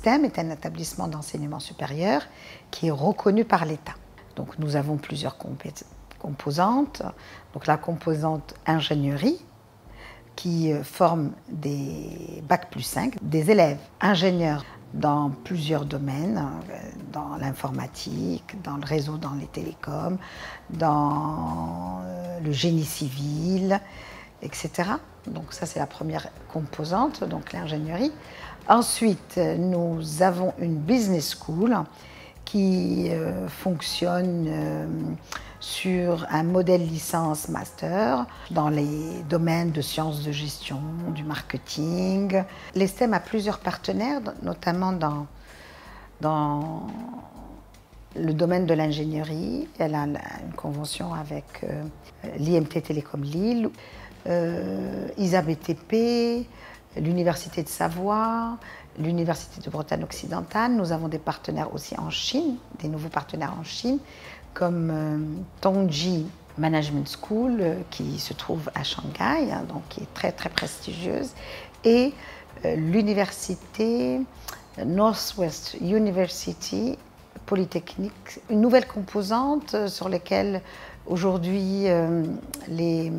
l'ESTEM est un établissement d'enseignement supérieur qui est reconnu par l'État. Donc nous avons plusieurs composantes. Donc la composante ingénierie qui forme des Bac plus 5, des élèves ingénieurs dans plusieurs domaines, dans l'informatique, dans le réseau, dans les télécoms, dans le génie civil, etc. Donc ça, c'est la première composante, donc l'ingénierie. Ensuite, nous avons une business school qui fonctionne sur un modèle licence-master dans les domaines de sciences de gestion, du marketing. L'ESTEM a plusieurs partenaires, notamment dans le domaine de l'ingénierie. Elle a une convention avec l'IMT Télécom Lille, ISABTP, l'Université de Savoie, l'Université de Bretagne occidentale. Nous avons des partenaires aussi en Chine, des nouveaux partenaires en Chine, comme Tongji Management School, qui se trouve à Shanghai, donc qui est très très prestigieuse, et l'Université Northwest University Polytechnique, une nouvelle composante sur laquelle aujourd'hui les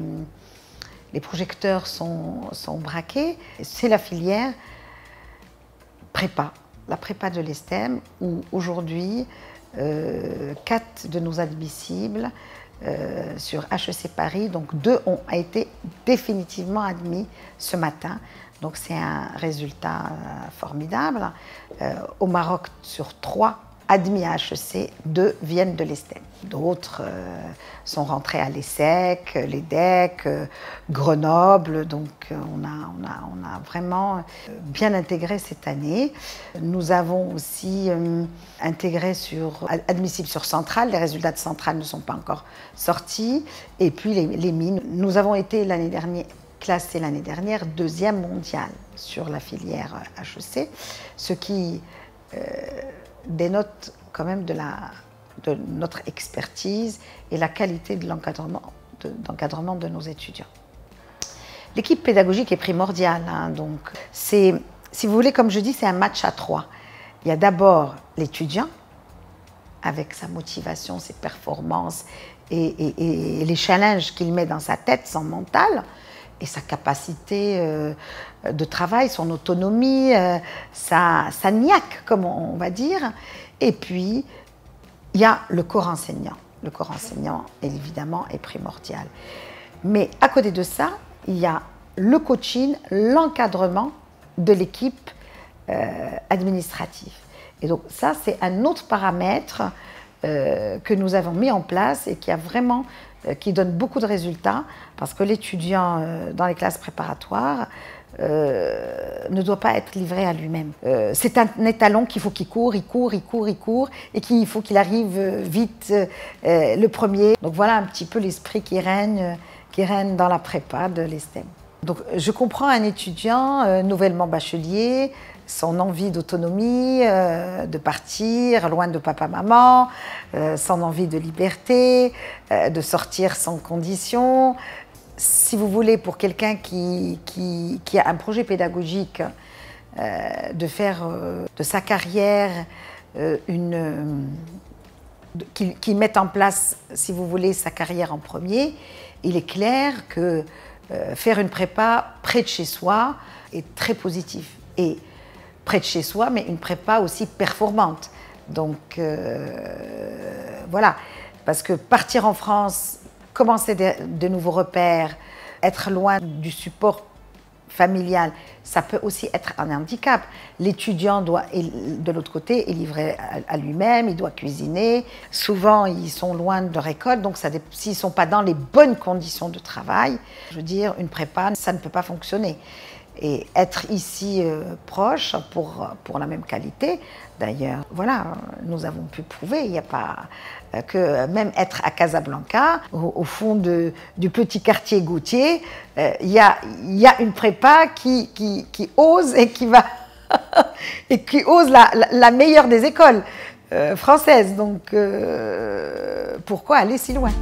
projecteurs sont braqués. C'est la filière prépa, la prépa de l'ESTEM, où aujourd'hui 4 de nos admissibles sur HEC Paris, donc 2 ont été définitivement admis ce matin. Donc c'est un résultat formidable. Au Maroc, sur 3 admis à HEC, 2 viennent de l'ESTEM. D'autres sont rentrés à l'ESSEC, l'EDEC, Grenoble. Donc on a vraiment bien intégré cette année. Nous avons aussi intégré admissible sur Centrale. Les résultats de Centrale ne sont pas encore sortis. Et puis les mines. Nous avons été classés l'année dernière 2e mondial sur la filière HEC, ce qui dénote quand même de notre expertise et la qualité de l'encadrement de nos étudiants. L'équipe pédagogique est primordiale, donc c'est, si vous voulez, comme je dis, c'est un match à 3. Il y a d'abord l'étudiant, avec sa motivation, ses performances et les challenges qu'il met dans sa tête, son mental, et sa capacité de travail, son autonomie, sa niaque, comme on va dire. Et puis, il y a le corps enseignant. Le corps enseignant, évidemment, est primordial. Mais à côté de ça, il y a le coaching, l'encadrement de l'équipe administrative. Et donc ça, c'est un autre paramètre que nous avons mis en place et qui donne beaucoup de résultats, parce que l'étudiant dans les classes préparatoires ne doit pas être livré à lui-même. C'est un étalon qu'il faut qu'il court, et qu'il faut qu'il arrive vite le premier. Donc voilà un petit peu l'esprit qui règne dans la prépa de l'ESTEM. Donc je comprends un étudiant nouvellement bachelier, son envie d'autonomie, de partir loin de papa-maman, son envie de liberté, de sortir sans condition. Si vous voulez, pour quelqu'un qui a un projet pédagogique, de faire de sa carrière qui mette en place, si vous voulez, sa carrière en premier, il est clair que faire une prépa près de chez soi est très positif. Et près de chez soi, mais une prépa aussi performante. Donc voilà, parce que partir en France, commencer de nouveaux repères, être loin du support familial, ça peut aussi être un handicap. L'étudiant doit, de l'autre côté, est livré à lui-même, il doit cuisiner. Souvent, ils sont loin de leur école, donc s'ils ne sont pas dans les bonnes conditions de travail, je veux dire, une prépa, ça ne peut pas fonctionner. Et être ici proche pour la même qualité, d'ailleurs, voilà, nous avons pu prouver, il n'y a pas que même être à Casablanca, au fond du petit quartier Gautier, il y a une prépa qui ose et qui va et qui ose la meilleure des écoles françaises. Donc pourquoi aller si loin ?